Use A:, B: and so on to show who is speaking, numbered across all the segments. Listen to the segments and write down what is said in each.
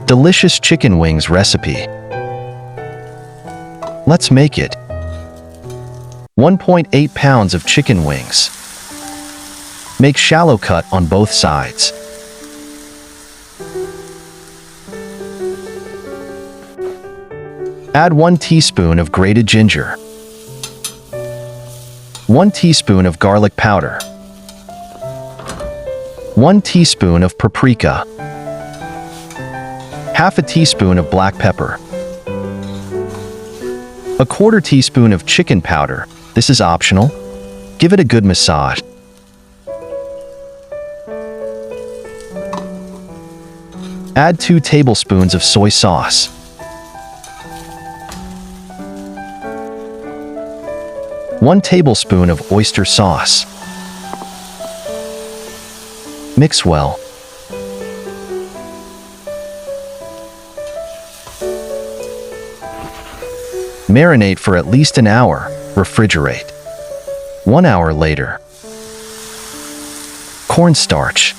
A: Delicious chicken wings recipe. Let's make it. 1.8 pounds of chicken wings. Make shallow cut on both sides. Add 1 teaspoon of grated ginger. 1 teaspoon of garlic powder. 1 teaspoon of paprika. Half a teaspoon of black pepper. A 1/4 teaspoon of chicken powder. This is optional. Give it a good massage. Add 2 tablespoons of soy sauce. One tablespoon of oyster sauce. Mix well. Marinate for at least an hour. Refrigerate. 1 hour later. Cornstarch.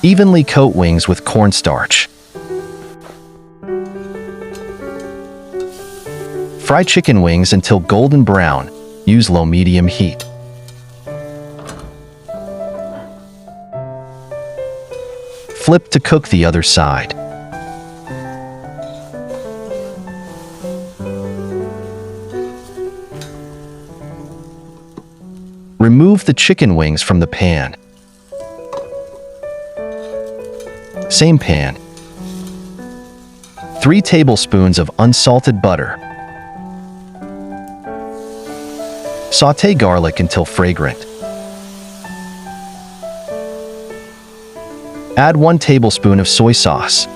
A: Evenly coat wings with cornstarch. Fry chicken wings until golden brown. Use low-medium heat. Flip to cook the other side. Remove the chicken wings from the pan. Same pan. 3 tablespoons of unsalted butter. Sauté garlic until fragrant. Add 1 tablespoon of soy sauce.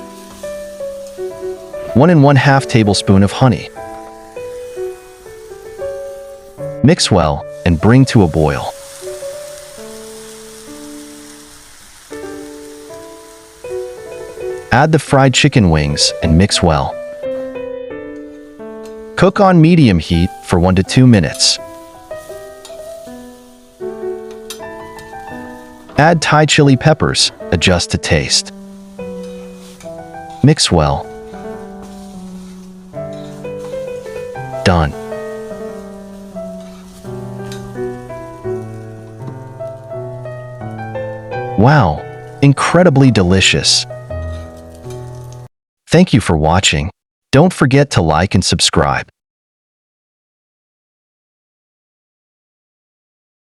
A: 1 1/2 tablespoon of honey. Mix well and bring to a boil. Add the fried chicken wings and mix well. Cook on medium heat for 1 to 2 minutes. Add Thai chili peppers, adjust to taste. Mix well. Done. Wow, incredibly delicious. Thank you for watching. Don't forget to like and subscribe.